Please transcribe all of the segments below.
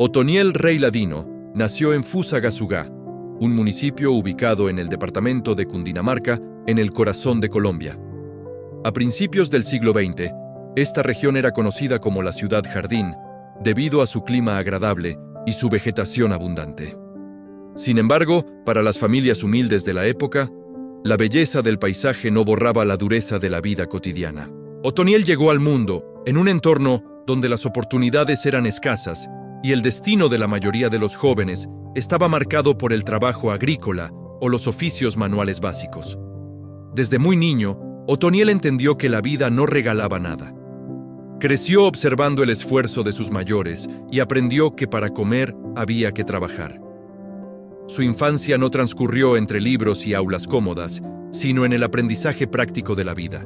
Otoniel Rey Ladino nació en Fusagasugá, un municipio ubicado en el departamento de Cundinamarca, en el corazón de Colombia. A principios del siglo XX, esta región era conocida como la Ciudad Jardín, debido a su clima agradable y su vegetación abundante. Sin embargo, para las familias humildes de la época, la belleza del paisaje no borraba la dureza de la vida cotidiana. Otoniel llegó al mundo en un entorno donde las oportunidades eran escasas y el destino de la mayoría de los jóvenes estaba marcado por el trabajo agrícola o los oficios manuales básicos. Desde muy niño, Otoniel entendió que la vida no regalaba nada. Creció observando el esfuerzo de sus mayores y aprendió que para comer había que trabajar. Su infancia no transcurrió entre libros y aulas cómodas, sino en el aprendizaje práctico de la vida.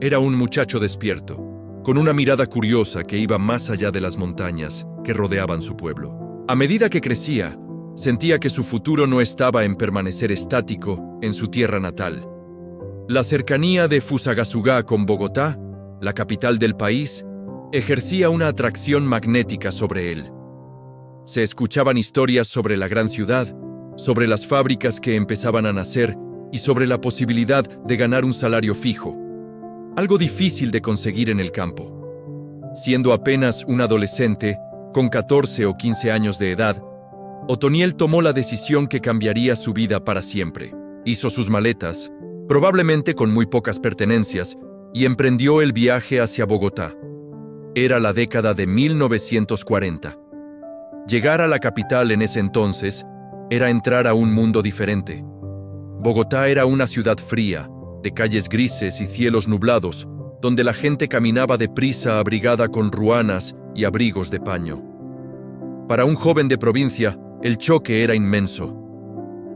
Era un muchacho despierto, con una mirada curiosa que iba más allá de las montañas que rodeaban su pueblo. A medida que crecía, sentía que su futuro no estaba en permanecer estático en su tierra natal. La cercanía de Fusagasugá con Bogotá, la capital del país, ejercía una atracción magnética sobre él. Se escuchaban historias sobre la gran ciudad, sobre las fábricas que empezaban a nacer y sobre la posibilidad de ganar un salario fijo, algo difícil de conseguir en el campo. Siendo apenas un adolescente, con 14 o 15 años de edad, Otoniel tomó la decisión que cambiaría su vida para siempre. Hizo sus maletas, probablemente con muy pocas pertenencias, y emprendió el viaje hacia Bogotá. Era la década de 1940. Llegar a la capital en ese entonces era entrar a un mundo diferente. Bogotá era una ciudad fría, de calles grises y cielos nublados, donde la gente caminaba deprisa abrigada con ruanas y abrigos de paño. Para un joven de provincia, el choque era inmenso.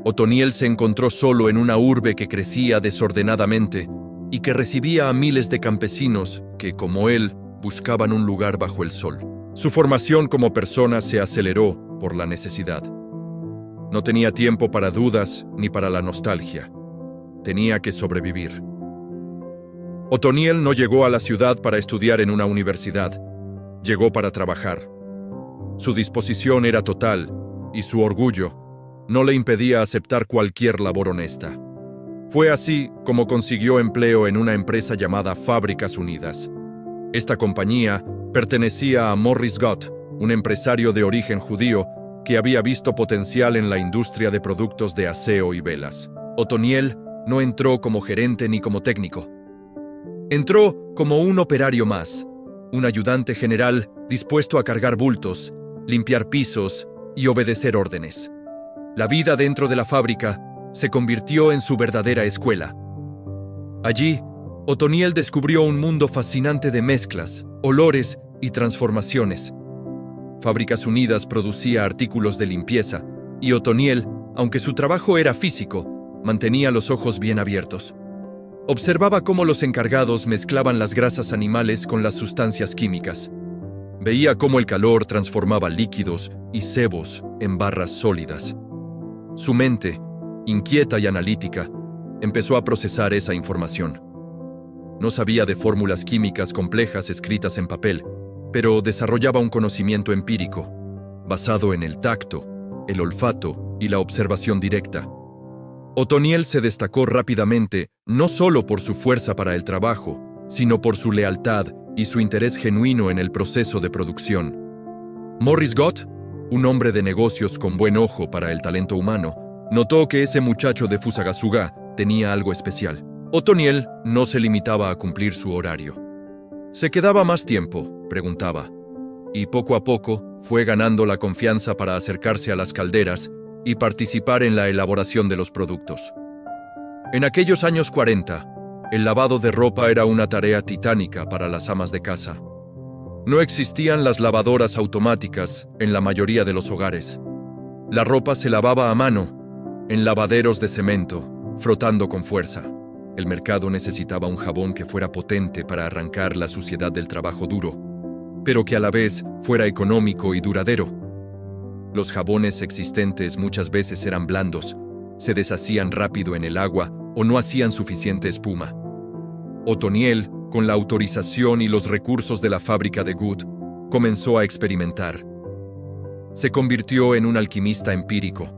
Otoniel se encontró solo en una urbe que crecía desordenadamente y que recibía a miles de campesinos que, como él, buscaban un lugar bajo el sol. Su formación como persona se aceleró por la necesidad. No tenía tiempo para dudas ni para la nostalgia. Tenía que sobrevivir. Otoniel no llegó a la ciudad para estudiar en una universidad. Llegó para trabajar. Su disposición era total y su orgullo no le impedía aceptar cualquier labor honesta. Fue así como consiguió empleo en una empresa llamada Fábricas Unidas. Esta compañía pertenecía a Morris Gott, un empresario de origen judío que había visto potencial en la industria de productos de aseo y velas. Otoniel no entró como gerente ni como técnico. Entró como un operario más, un ayudante general dispuesto a cargar bultos, limpiar pisos y obedecer órdenes. La vida dentro de la fábrica se convirtió en su verdadera escuela. Allí, Otoniel descubrió un mundo fascinante de mezclas, olores y transformaciones. Fábricas Unidas producía artículos de limpieza y Otoniel, aunque su trabajo era físico, mantenía los ojos bien abiertos. Observaba cómo los encargados mezclaban las grasas animales con las sustancias químicas. Veía cómo el calor transformaba líquidos y sebos en barras sólidas. Su mente, inquieta y analítica, empezó a procesar esa información. No sabía de fórmulas químicas complejas escritas en papel, pero desarrollaba un conocimiento empírico, basado en el tacto, el olfato y la observación directa. Otoniel se destacó rápidamente no solo por su fuerza para el trabajo, sino por su lealtad y su interés genuino en el proceso de producción. Morris Gott, un hombre de negocios con buen ojo para el talento humano, notó que ese muchacho de Fusagasugá tenía algo especial. Otoniel no se limitaba a cumplir su horario. ¿Se quedaba más tiempo?, preguntaba, y poco a poco fue ganando la confianza para acercarse a las calderas y participar en la elaboración de los productos. En aquellos años 40, el lavado de ropa era una tarea titánica para las amas de casa. No existían las lavadoras automáticas en la mayoría de los hogares. La ropa se lavaba a mano, en lavaderos de cemento, frotando con fuerza. El mercado necesitaba un jabón que fuera potente para arrancar la suciedad del trabajo duro, pero que a la vez fuera económico y duradero. Los jabones existentes muchas veces eran blandos, se deshacían rápido en el agua o no hacían suficiente espuma. Otoniel, con la autorización y los recursos de la fábrica de Good, comenzó a experimentar. se convirtió en un alquimista empírico.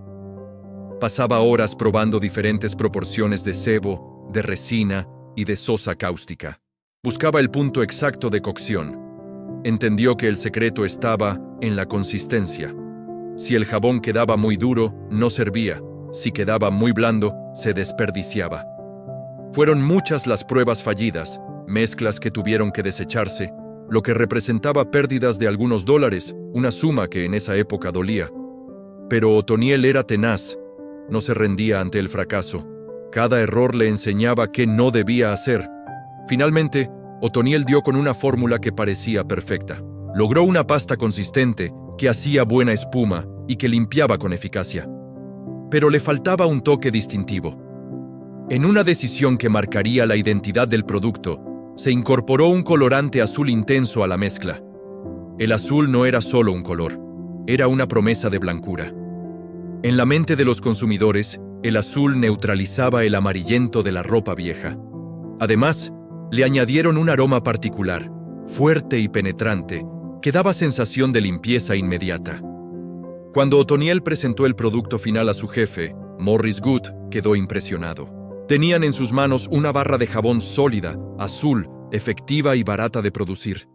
Pasaba horas probando diferentes proporciones de sebo, de resina y de sosa cáustica. Buscaba el punto exacto de cocción. Entendió que el secreto estaba en la consistencia. Si el jabón quedaba muy duro, no servía. Si quedaba muy blando, se desperdiciaba. Fueron muchas las pruebas fallidas, mezclas que tuvieron que desecharse, lo que representaba pérdidas de algunos dólares, una suma que en esa época dolía. Pero Otoniel era tenaz, no se rendía ante el fracaso. Cada error le enseñaba qué no debía hacer. Finalmente, Otoniel dio con una fórmula que parecía perfecta. Logró una pasta consistente, que hacía buena espuma y que limpiaba con eficacia. Pero le faltaba un toque distintivo. En una decisión que marcaría la identidad del producto, se incorporó un colorante azul intenso a la mezcla. El azul no era solo un color, era una promesa de blancura. En la mente de los consumidores, el azul neutralizaba el amarillento de la ropa vieja. Además, le añadieron un aroma particular, fuerte y penetrante, que daba sensación de limpieza inmediata. Cuando Otoniel presentó el producto final a su jefe, Morris Good quedó impresionado. Tenían en sus manos una barra de jabón sólida, azul, efectiva y barata de producir.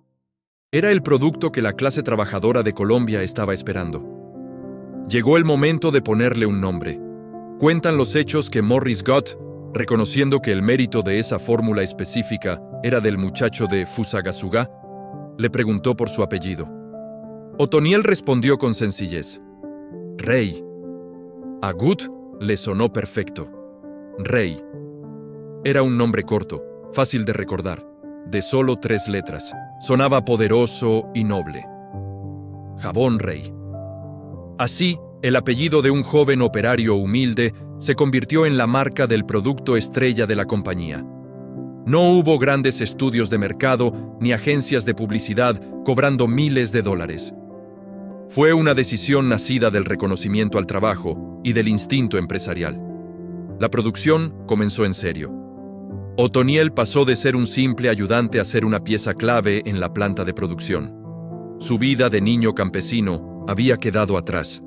Era el producto que la clase trabajadora de Colombia estaba esperando. Llegó el momento de ponerle un nombre. Cuentan los hechos que Morris Good, reconociendo que el mérito de esa fórmula específica era del muchacho de Fusagasugá, le preguntó por su apellido. Otoniel respondió con sencillez: Rey. A Good le sonó perfecto. Rey. Era un nombre corto, fácil de recordar, de solo 3 letras. Sonaba poderoso y noble. Jabón Rey. Así, el apellido de un joven operario humilde se convirtió en la marca del producto estrella de la compañía. No hubo grandes estudios de mercado ni agencias de publicidad cobrando miles de dólares. Fue una decisión nacida del reconocimiento al trabajo y del instinto empresarial. La producción comenzó en serio. Otoniel pasó de ser un simple ayudante a ser una pieza clave en la planta de producción. Su vida de niño campesino había quedado atrás,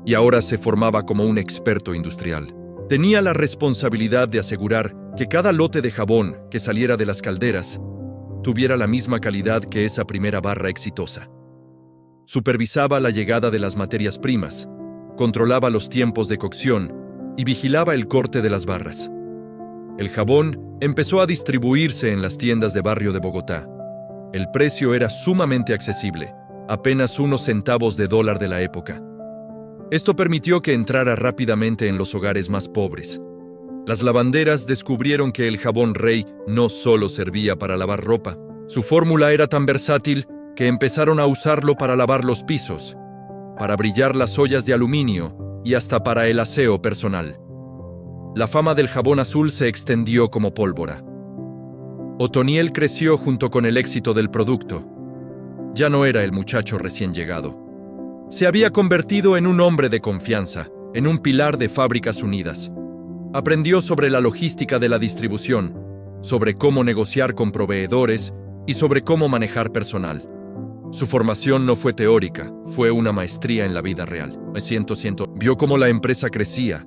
y ahora se formaba como un experto industrial. Tenía la responsabilidad de asegurar que cada lote de jabón que saliera de las calderas tuviera la misma calidad que esa primera barra exitosa. Supervisaba la llegada de las materias primas, controlaba los tiempos de cocción y vigilaba el corte de las barras. El jabón empezó a distribuirse en las tiendas de barrio de Bogotá. El precio era sumamente accesible, apenas unos centavos de dólar de la época. Esto permitió que entrara rápidamente en los hogares más pobres. Las lavanderas descubrieron que el jabón Rey no solo servía para lavar ropa. Su fórmula era tan versátil que empezaron a usarlo para lavar los pisos, para brillar las ollas de aluminio y hasta para el aseo personal. La fama del jabón azul se extendió como pólvora. Otoniel creció junto con el éxito del producto. Ya no era el muchacho recién llegado. Se había convertido en un hombre de confianza, en un pilar de Fábricas Unidas. Aprendió sobre la logística de la distribución, sobre cómo negociar con proveedores y sobre cómo manejar personal. Su formación no fue teórica, fue una maestría en la vida real. Vio cómo la empresa crecía,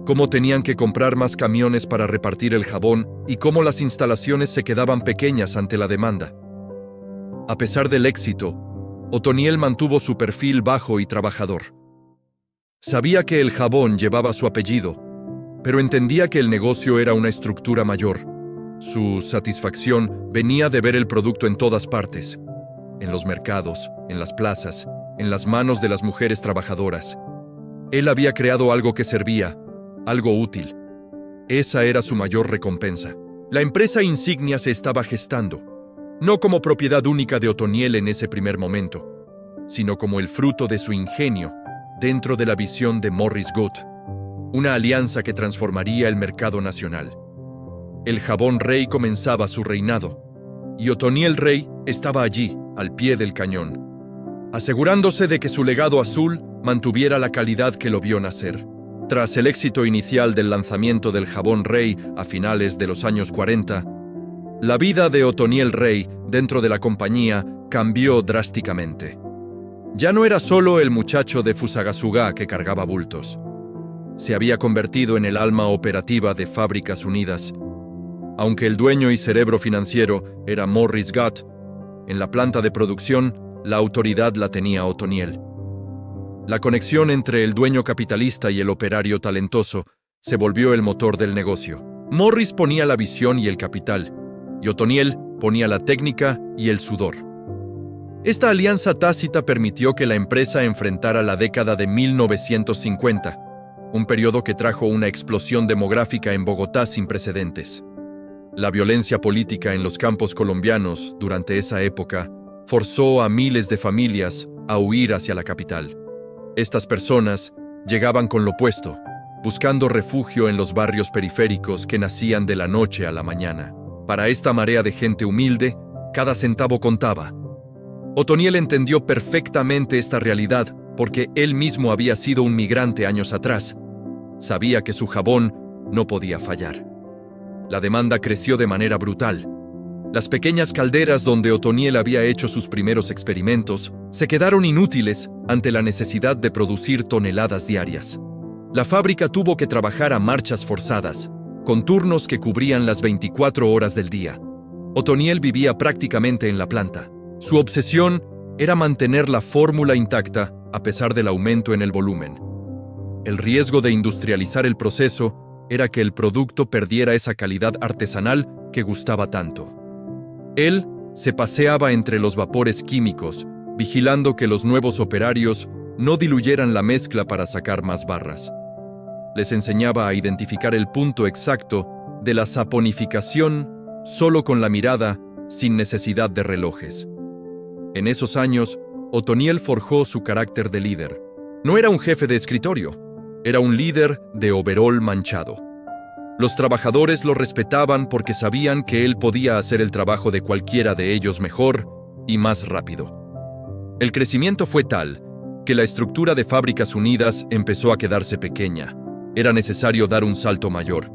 cómo tenían que comprar más camiones para repartir el jabón y cómo las instalaciones se quedaban pequeñas ante la demanda. A pesar del éxito, Otoniel mantuvo su perfil bajo y trabajador. Sabía que el jabón llevaba su apellido, pero entendía que el negocio era una estructura mayor. Su satisfacción venía de ver el producto en todas partes, en los mercados, en las plazas, en las manos de las mujeres trabajadoras. Él había creado algo que servía, algo útil. Esa era su mayor recompensa. La empresa insignia se estaba gestando, no como propiedad única de Otoniel en ese primer momento, sino como el fruto de su ingenio dentro de la visión de Morris Good, una alianza que transformaría el mercado nacional. El jabón Rey comenzaba su reinado, y Otoniel Rey estaba allí, al pie del cañón, asegurándose de que su legado azul mantuviera la calidad que lo vio nacer. Tras el éxito inicial del lanzamiento del jabón Rey a finales de los años 40, la vida de Otoniel Rey dentro de la compañía cambió drásticamente. Ya no era solo el muchacho de Fusagasugá que cargaba bultos. Se había convertido en el alma operativa de Fábricas Unidas. Aunque el dueño y cerebro financiero era Morris Gott, en la planta de producción, la autoridad la tenía Otoniel. La conexión entre el dueño capitalista y el operario talentoso se volvió el motor del negocio. Morris ponía la visión y el capital, y Otoniel ponía la técnica y el sudor. Esta alianza tácita permitió que la empresa enfrentara la década de 1950, un periodo que trajo una explosión demográfica en Bogotá sin precedentes. La violencia política en los campos colombianos durante esa época forzó a miles de familias a huir hacia la capital. Estas personas llegaban con lo opuesto, buscando refugio en los barrios periféricos que nacían de la noche a la mañana. Para esta marea de gente humilde, cada centavo contaba. Otoniel entendió perfectamente esta realidad porque él mismo había sido un migrante años atrás. Sabía que su jabón no podía fallar. La demanda creció de manera brutal. Las pequeñas calderas donde Otoniel había hecho sus primeros experimentos se quedaron inútiles ante la necesidad de producir toneladas diarias. La fábrica tuvo que trabajar a marchas forzadas, con turnos que cubrían las 24 horas del día. Otoniel vivía prácticamente en la planta. Su obsesión era mantener la fórmula intacta a pesar del aumento en el volumen. El riesgo de industrializar el proceso era que el producto perdiera esa calidad artesanal que gustaba tanto. Él se paseaba entre los vapores químicos, vigilando que los nuevos operarios no diluyeran la mezcla para sacar más barras. Les enseñaba a identificar el punto exacto de la saponificación solo con la mirada, sin necesidad de relojes. En esos años, Otoniel forjó su carácter de líder. No era un jefe de escritorio, era un líder de overol manchado. Los trabajadores lo respetaban porque sabían que él podía hacer el trabajo de cualquiera de ellos mejor y más rápido. El crecimiento fue tal que la estructura de Fábricas Unidas empezó a quedarse pequeña. Era necesario dar un salto mayor.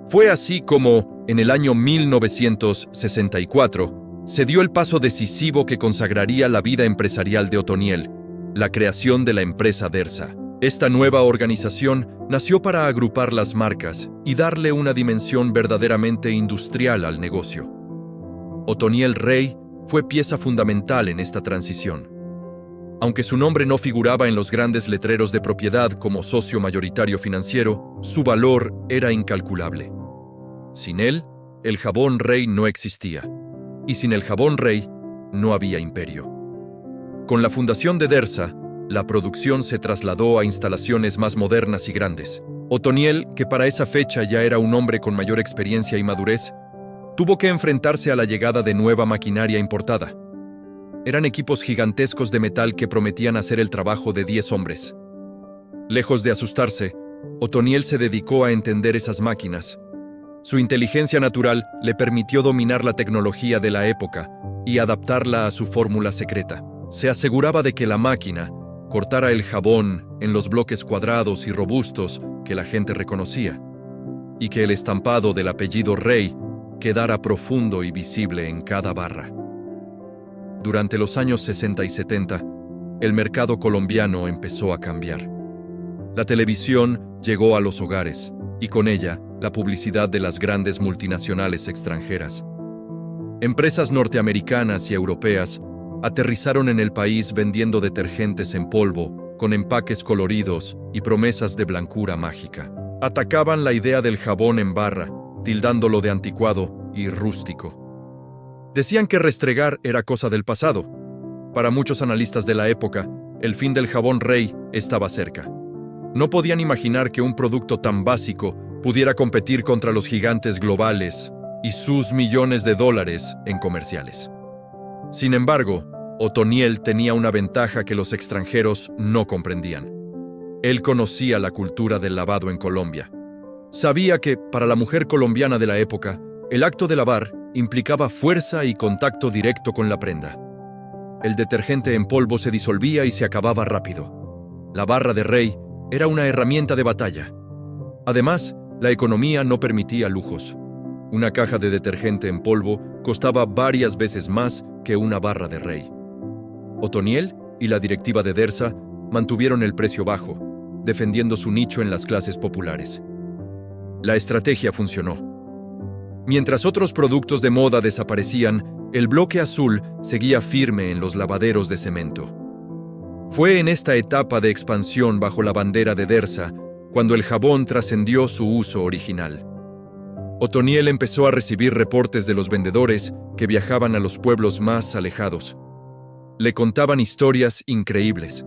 Fue así como, en el año 1964, se dio el paso decisivo que consagraría la vida empresarial de Otoniel, la creación de la empresa Dersa. Esta nueva organización nació para agrupar las marcas y darle una dimensión verdaderamente industrial al negocio. Otoniel Rey fue pieza fundamental en esta transición. Aunque su nombre no figuraba en los grandes letreros de propiedad como socio mayoritario financiero, su valor era incalculable. Sin él, el jabón Rey no existía. Y sin el jabón Rey, no había imperio. Con la fundación de Dersa, la producción se trasladó a instalaciones más modernas y grandes. Otoniel, que para esa fecha ya era un hombre con mayor experiencia y madurez, tuvo que enfrentarse a la llegada de nueva maquinaria importada. Eran equipos gigantescos de metal que prometían hacer el trabajo de 10 hombres. Lejos de asustarse, Otoniel se dedicó a entender esas máquinas. Su inteligencia natural le permitió dominar la tecnología de la época y adaptarla a su fórmula secreta. Se aseguraba de que la máquina cortara el jabón en los bloques cuadrados y robustos que la gente reconocía, y que el estampado del apellido Rey quedara profundo y visible en cada barra. Durante los años 60 y 70, el mercado colombiano empezó a cambiar. La televisión llegó a los hogares, y con ella, la publicidad de las grandes multinacionales extranjeras. Empresas norteamericanas y europeas aterrizaron en el país vendiendo detergentes en polvo, con empaques coloridos y promesas de blancura mágica. Atacaban la idea del jabón en barra, tildándolo de anticuado y rústico. Decían que restregar era cosa del pasado. Para muchos analistas de la época, el fin del jabón Rey estaba cerca. No podían imaginar que un producto tan básico pudiera competir contra los gigantes globales y sus millones de dólares en comerciales. Sin embargo, Otoniel tenía una ventaja que los extranjeros no comprendían. Él conocía la cultura del lavado en Colombia. Sabía que, para la mujer colombiana de la época, el acto de lavar implicaba fuerza y contacto directo con la prenda. El detergente en polvo se disolvía y se acababa rápido. La barra de Rey era una herramienta de batalla. Además, la economía no permitía lujos. Una caja de detergente en polvo costaba varias veces más que una barra de Rey. Otoniel y la directiva de Dersa mantuvieron el precio bajo, defendiendo su nicho en las clases populares. La estrategia funcionó. Mientras otros productos de moda desaparecían, el bloque azul seguía firme en los lavaderos de cemento. Fue en esta etapa de expansión bajo la bandera de Dersa cuando el jabón trascendió su uso original. Otoniel empezó a recibir reportes de los vendedores que viajaban a los pueblos más alejados. Le contaban historias increíbles.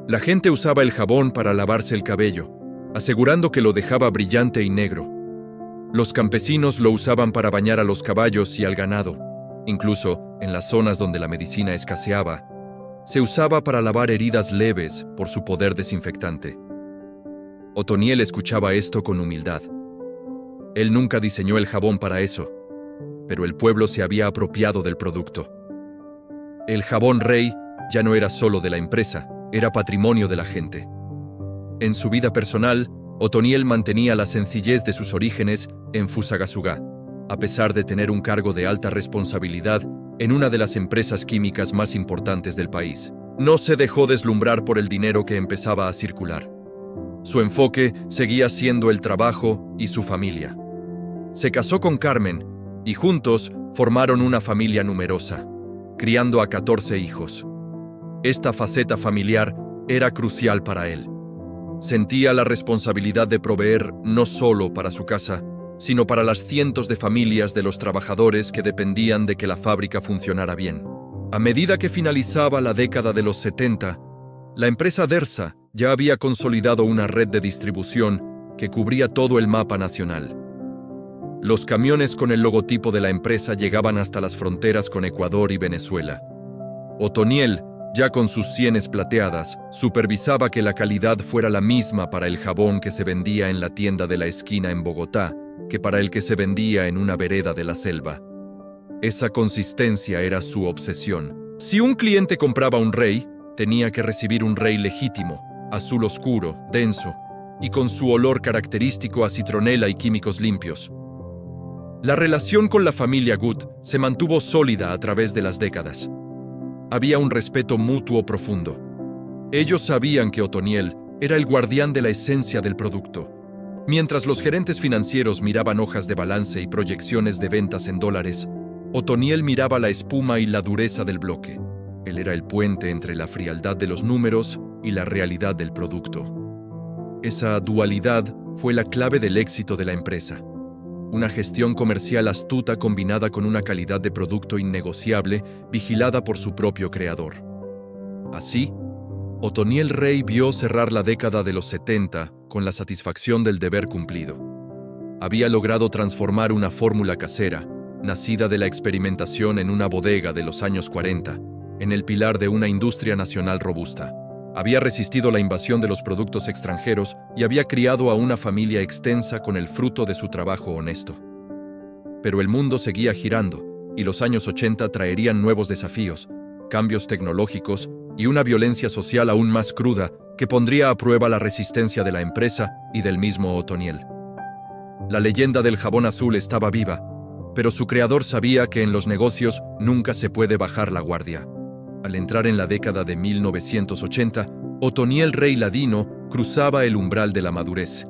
La gente usaba el jabón para lavarse el cabello, asegurando que lo dejaba brillante y negro. Los campesinos lo usaban para bañar a los caballos y al ganado. Incluso, en las zonas donde la medicina escaseaba, se usaba para lavar heridas leves por su poder desinfectante. Otoniel escuchaba esto con humildad. Él nunca diseñó el jabón para eso, pero el pueblo se había apropiado del producto. El jabón rey ya no era solo de la empresa, era patrimonio de la gente. En su vida personal, Otoniel mantenía la sencillez de sus orígenes en Fusagasugá, a pesar de tener un cargo de alta responsabilidad en una de las empresas químicas más importantes del país. No se dejó deslumbrar por el dinero que empezaba a circular. Su enfoque seguía siendo el trabajo y su familia. Se casó con Carmen y juntos formaron una familia numerosa, criando a 14 hijos. Esta faceta familiar era crucial para él. Sentía la responsabilidad de proveer no solo para su casa, sino para las cientos de familias de los trabajadores que dependían de que la fábrica funcionara bien. A medida que finalizaba la década de los 70, la empresa Dersa ya había consolidado una red de distribución que cubría todo el mapa nacional. Los camiones con el logotipo de la empresa llegaban hasta las fronteras con Ecuador y Venezuela. Otoniel, ya con sus sienes plateadas, supervisaba que la calidad fuera la misma para el jabón que se vendía en la tienda de la esquina en Bogotá que para el que se vendía en una vereda de la selva. Esa consistencia era su obsesión. Si un cliente compraba un rey, tenía que recibir un rey legítimo, azul oscuro, denso, y con su olor característico a citronela y químicos limpios. La relación con la familia Gut se mantuvo sólida a través de las décadas. Había un respeto mutuo profundo. Ellos sabían que Otoniel era el guardián de la esencia del producto. Mientras los gerentes financieros miraban hojas de balance y proyecciones de ventas en dólares, Otoniel miraba la espuma y la dureza del bloque. Él era el puente entre la frialdad de los números y la realidad del producto. Esa dualidad fue la clave del éxito de la empresa. Una gestión comercial astuta combinada con una calidad de producto innegociable, vigilada por su propio creador. Así, Otoniel Rey vio cerrar la década de los 70 con la satisfacción del deber cumplido. Había logrado transformar una fórmula casera, nacida de la experimentación en una bodega de los años 40, en el pilar de una industria nacional robusta. Había resistido la invasión de los productos extranjeros y había criado a una familia extensa con el fruto de su trabajo honesto. Pero el mundo seguía girando, y los años 80 traerían nuevos desafíos, cambios tecnológicos y una violencia social aún más cruda que pondría a prueba la resistencia de la empresa y del mismo Otoniel. La leyenda del jabón azul estaba viva, pero su creador sabía que en los negocios nunca se puede bajar la guardia. Al entrar en la década de 1980, Otoniel Rey Ladino cruzaba el umbral de la madurez.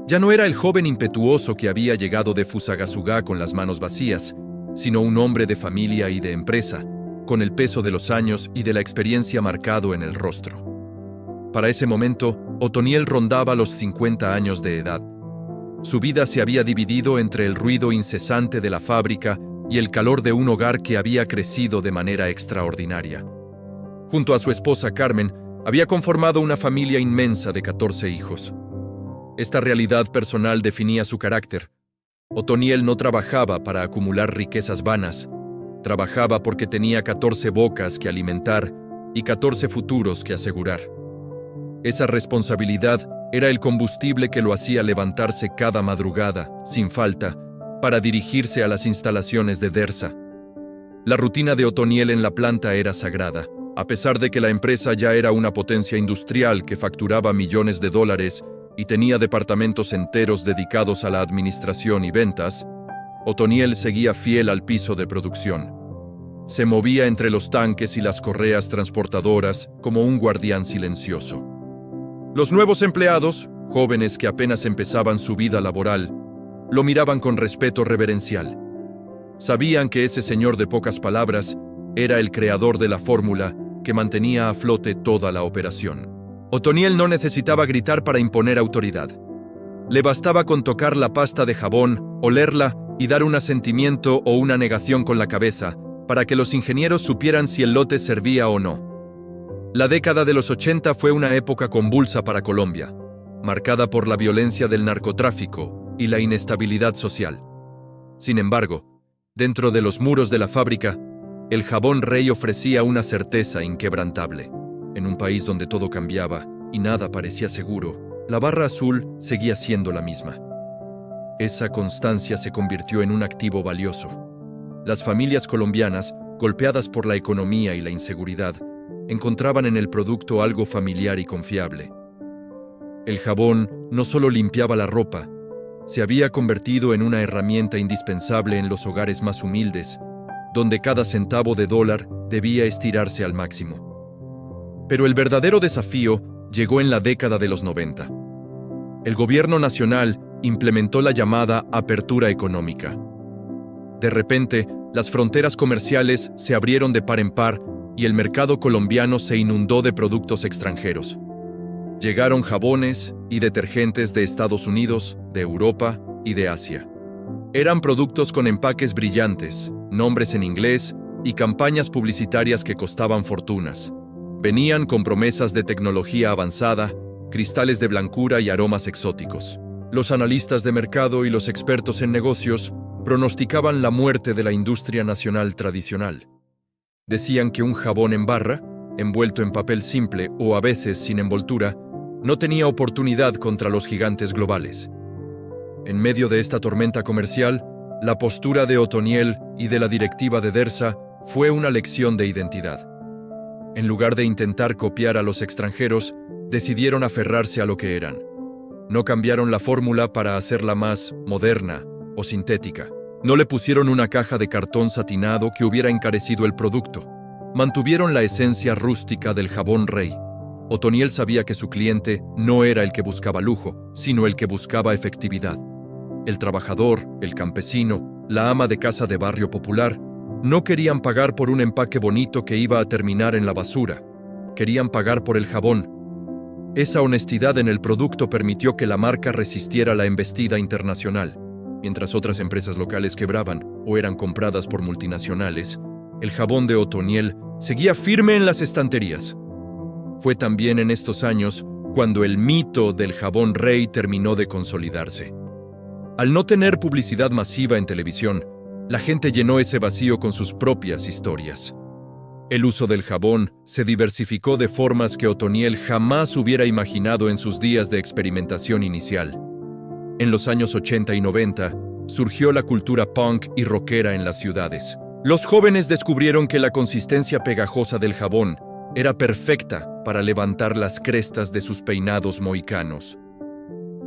Ya no era el joven impetuoso que había llegado de Fusagasugá con las manos vacías, sino un hombre de familia y de empresa, con el peso de los años y de la experiencia marcado en el rostro. Para ese momento, Otoniel rondaba los 50 años de edad. Su vida se había dividido entre el ruido incesante de la fábrica y el calor de un hogar que había crecido de manera extraordinaria. Junto a su esposa Carmen, había conformado una familia inmensa de 14 hijos. Esta realidad personal definía su carácter. Otoniel no trabajaba para acumular riquezas vanas, trabajaba porque tenía 14 bocas que alimentar y 14 futuros que asegurar. Esa responsabilidad era el combustible que lo hacía levantarse cada madrugada, sin falta, para dirigirse a las instalaciones de Dersa. La rutina de Otoniel en la planta era sagrada. A pesar de que la empresa ya era una potencia industrial que facturaba millones de dólares y tenía departamentos enteros dedicados a la administración y ventas, Otoniel seguía fiel al piso de producción. Se movía entre los tanques y las correas transportadoras como un guardián silencioso. Los nuevos empleados, jóvenes que apenas empezaban su vida laboral, lo miraban con respeto reverencial. Sabían que ese señor de pocas palabras era el creador de la fórmula que mantenía a flote toda la operación. Otoniel no necesitaba gritar para imponer autoridad. Le bastaba con tocar la pasta de jabón, olerla y dar un asentimiento o una negación con la cabeza para que los ingenieros supieran si el lote servía o no. La década de los 80 fue una época convulsa para Colombia, marcada por la violencia del narcotráfico y la inestabilidad social. Sin embargo, dentro de los muros de la fábrica, el Jabón Rey ofrecía una certeza inquebrantable. En un país donde todo cambiaba y nada parecía seguro, la barra azul seguía siendo la misma. Esa constancia se convirtió en un activo valioso. Las familias colombianas, golpeadas por la economía y la inseguridad, encontraban en el producto algo familiar y confiable. El jabón no solo limpiaba la ropa, se había convertido en una herramienta indispensable en los hogares más humildes, donde cada centavo de dólar debía estirarse al máximo. Pero el verdadero desafío llegó en la década de los 90. El gobierno nacional implementó la llamada apertura económica. De repente, las fronteras comerciales se abrieron de par en par y el mercado colombiano se inundó de productos extranjeros. Llegaron jabones y detergentes de Estados Unidos, de Europa y de Asia. Eran productos con empaques brillantes, nombres en inglés y campañas publicitarias que costaban fortunas. Venían con promesas de tecnología avanzada, cristales de blancura y aromas exóticos. Los analistas de mercado y los expertos en negocios pronosticaban la muerte de la industria nacional tradicional. Decían que un jabón en barra, envuelto en papel simple o a veces sin envoltura, no tenía oportunidad contra los gigantes globales. En medio de esta tormenta comercial, la postura de Otoniel y de la directiva de Dersa fue una lección de identidad. En lugar de intentar copiar a los extranjeros, decidieron aferrarse a lo que eran. No cambiaron la fórmula para hacerla más moderna o sintética. No le pusieron una caja de cartón satinado que hubiera encarecido el producto. Mantuvieron la esencia rústica del Jabón Rey. Otoniel sabía que su cliente no era el que buscaba lujo, sino el que buscaba efectividad. El trabajador, el campesino, la ama de casa de barrio popular, no querían pagar por un empaque bonito que iba a terminar en la basura. Querían pagar por el jabón. Esa honestidad en el producto permitió que la marca resistiera la embestida internacional. Mientras otras empresas locales quebraban o eran compradas por multinacionales, el jabón de Otoniel seguía firme en las estanterías. Fue también en estos años cuando el mito del Jabón Rey terminó de consolidarse. Al no tener publicidad masiva en televisión, la gente llenó ese vacío con sus propias historias. El uso del jabón se diversificó de formas que Otoniel jamás hubiera imaginado en sus días de experimentación inicial. En los años 80 y 90, surgió la cultura punk y rockera en las ciudades. Los jóvenes descubrieron que la consistencia pegajosa del jabón era perfecta para levantar las crestas de sus peinados mohicanos.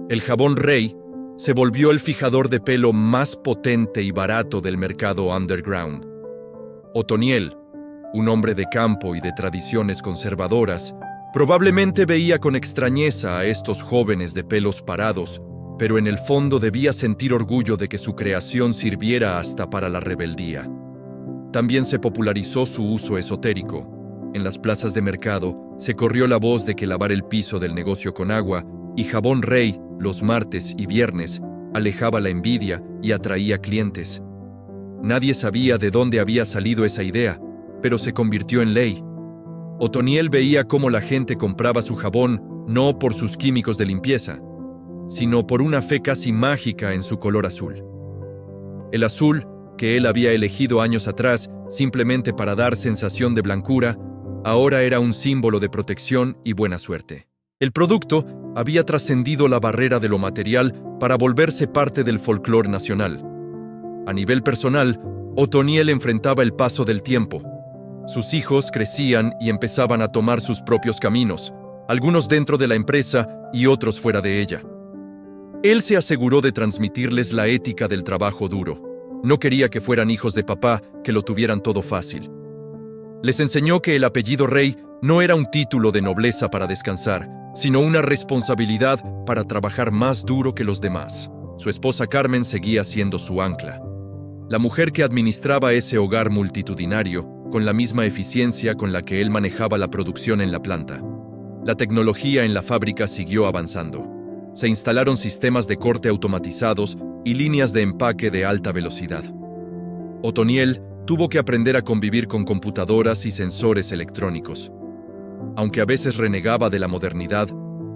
El Jabón Rey se volvió el fijador de pelo más potente y barato del mercado underground. Otoniel, un hombre de campo y de tradiciones conservadoras, probablemente veía con extrañeza a estos jóvenes de pelos parados, pero en el fondo debía sentir orgullo de que su creación sirviera hasta para la rebeldía. También se popularizó su uso esotérico. En las plazas de mercado se corrió la voz de que lavar el piso del negocio con agua y Jabón Rey los martes y viernes alejaba la envidia y atraía clientes. Nadie sabía de dónde había salido esa idea, pero se convirtió en ley. Otoniel veía cómo la gente compraba su jabón no por sus químicos de limpieza, sino por una fe casi mágica en su color azul. El azul, que él había elegido años atrás simplemente para dar sensación de blancura, ahora era un símbolo de protección y buena suerte. El producto había trascendido la barrera de lo material para volverse parte del folclore nacional. A nivel personal, Otoniel enfrentaba el paso del tiempo. Sus hijos crecían y empezaban a tomar sus propios caminos, algunos dentro de la empresa y otros fuera de ella. Él se aseguró de transmitirles la ética del trabajo duro. no quería que fueran hijos de papá que lo tuvieran todo fácil. Les enseñó que el apellido Rey no era un título de nobleza para descansar, sino una responsabilidad para trabajar más duro que los demás. Su esposa Carmen seguía siendo su ancla, la mujer que administraba ese hogar multitudinario con la misma eficiencia con la que él manejaba la producción en la planta. La tecnología en la fábrica siguió avanzando. Se instalaron sistemas de corte automatizados y líneas de empaque de alta velocidad. Otoniel tuvo que aprender a convivir con computadoras y sensores electrónicos. Aunque a veces renegaba de la modernidad,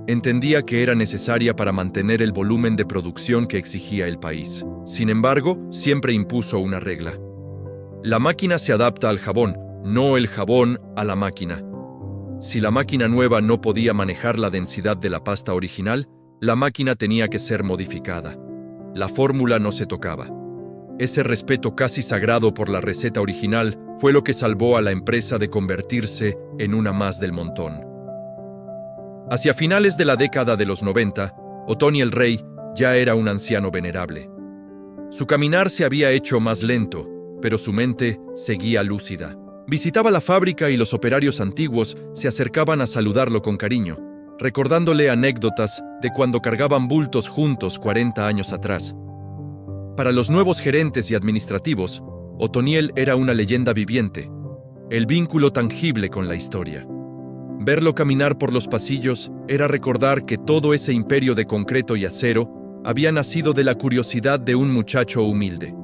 entendía que era necesaria para mantener el volumen de producción que exigía el país. Sin embargo, siempre impuso una regla. La máquina se adapta al jabón, no el jabón a la máquina. Si la máquina nueva no podía manejar la densidad de la pasta original, la máquina tenía que ser modificada. La fórmula no se tocaba. Ese respeto casi sagrado por la receta original fue lo que salvó a la empresa de convertirse en una más del montón. Hacia finales de la década de los 90, Otoniel Rey ya era un anciano venerable. Su caminar se había hecho más lento, pero su mente seguía lúcida. Visitaba la fábrica y los operarios antiguos se acercaban a saludarlo con cariño, recordándole anécdotas de cuando cargaban bultos juntos 40 años atrás. Para los nuevos gerentes y administrativos, Otoniel era una leyenda viviente, el vínculo tangible con la historia. Verlo caminar por los pasillos era recordar que todo ese imperio de concreto y acero había nacido de la curiosidad de un muchacho humilde.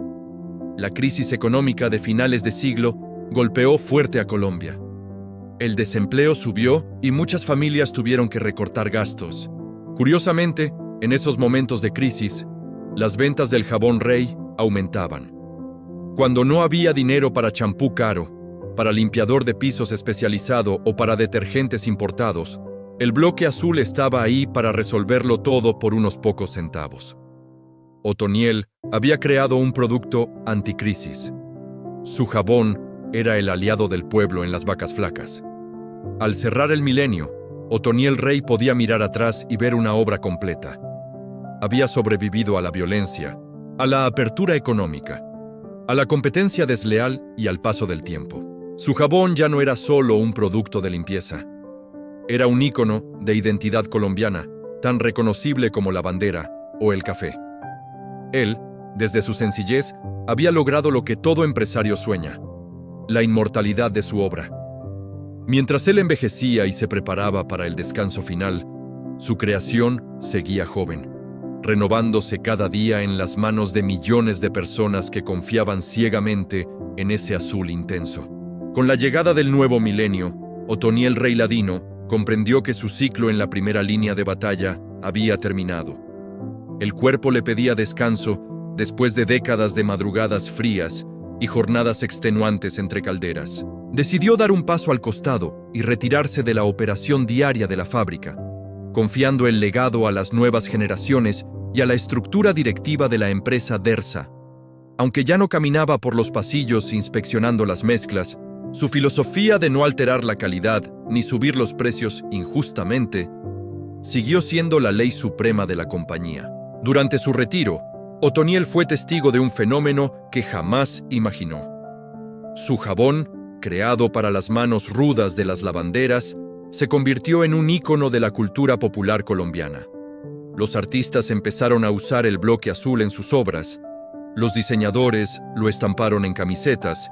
La crisis económica de finales de siglo golpeó fuerte a Colombia. El desempleo subió y muchas familias tuvieron que recortar gastos. Curiosamente, en esos momentos de crisis, las ventas del jabón Rey aumentaban. Cuando no había dinero para champú caro, para limpiador de pisos especializado o para detergentes importados, el bloque azul estaba ahí para resolverlo todo por unos pocos centavos. Otoniel había creado un producto anticrisis. Su jabón era el aliado del pueblo en las vacas flacas. Al cerrar el milenio, Otoniel Rey podía mirar atrás y ver una obra completa. Había sobrevivido a la violencia, a la apertura económica, a la competencia desleal y al paso del tiempo. Su jabón ya no era solo un producto de limpieza. Era un ícono de identidad colombiana, tan reconocible como la bandera o el café. Él, desde su sencillez, había logrado lo que todo empresario sueña: la inmortalidad de su obra. Mientras él envejecía y se preparaba para el descanso final, su creación seguía joven, renovándose cada día en las manos de millones de personas que confiaban ciegamente en ese azul intenso. Con la llegada del nuevo milenio, Otoniel Rey Ladino comprendió que su ciclo en la primera línea de batalla había terminado. El cuerpo le pedía descanso después de décadas de madrugadas frías y jornadas extenuantes entre calderas. Decidió dar un paso al costado y retirarse de la operación diaria de la fábrica, confiando el legado a las nuevas generaciones y a la estructura directiva de la empresa Dersa. Aunque ya no caminaba por los pasillos inspeccionando las mezclas, su filosofía de no alterar la calidad ni subir los precios injustamente siguió siendo la ley suprema de la compañía. Durante su retiro, Otoniel fue testigo de un fenómeno que jamás imaginó. Su jabón, creado para las manos rudas de las lavanderas, se convirtió en un ícono de la cultura popular colombiana. Los artistas empezaron a usar el bloque azul en sus obras, los diseñadores lo estamparon en camisetas,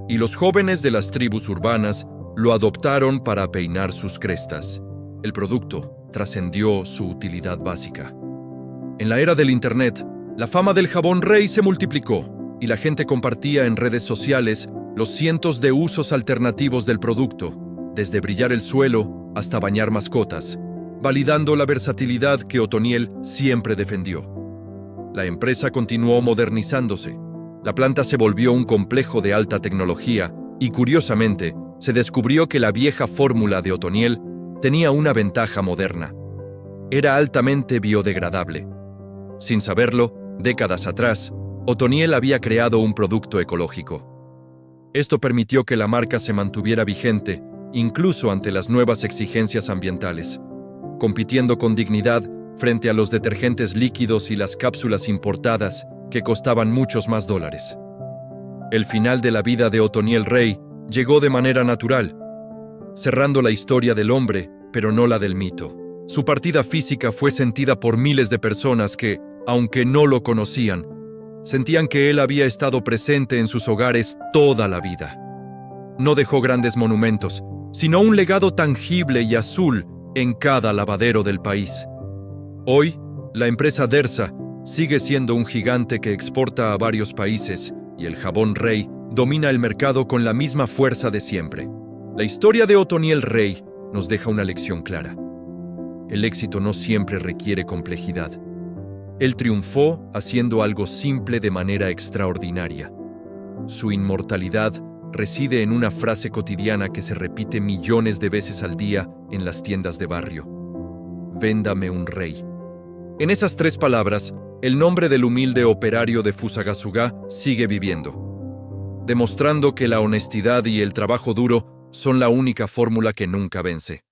y los jóvenes de las tribus urbanas lo adoptaron para peinar sus crestas. El producto trascendió su utilidad básica. En la era del Internet, la fama del jabón Rey se multiplicó y la gente compartía en redes sociales los cientos de usos alternativos del producto, desde brillar el suelo hasta bañar mascotas, validando la versatilidad que Otoniel siempre defendió. La empresa continuó modernizándose. La planta se volvió un complejo de alta tecnología y, curiosamente, se descubrió que la vieja fórmula de Otoniel tenía una ventaja moderna. Era altamente biodegradable. Sin saberlo, décadas atrás, Otoniel había creado un producto ecológico. Esto permitió que la marca se mantuviera vigente, incluso ante las nuevas exigencias ambientales, compitiendo con dignidad frente a los detergentes líquidos y las cápsulas importadas que costaban muchos más dólares. El final de la vida de Otoniel Rey llegó de manera natural, cerrando la historia del hombre, pero no la del mito. Su partida física fue sentida por miles de personas que, aunque no lo conocían, sentían que él había estado presente en sus hogares toda la vida. No dejó grandes monumentos, sino un legado tangible y azul en cada lavadero del país. Hoy, la empresa Dersa sigue siendo un gigante que exporta a varios países y el jabón Rey domina el mercado con la misma fuerza de siempre. La historia de Otoniel Rey nos deja una lección clara. El éxito no siempre requiere complejidad. Él triunfó haciendo algo simple de manera extraordinaria. Su inmortalidad reside en una frase cotidiana que se repite millones de veces al día en las tiendas de barrio. Véndame un rey. En esas 3 palabras, el nombre del humilde operario de Fusagasugá sigue viviendo, demostrando que la honestidad y el trabajo duro son la única fórmula que nunca vence.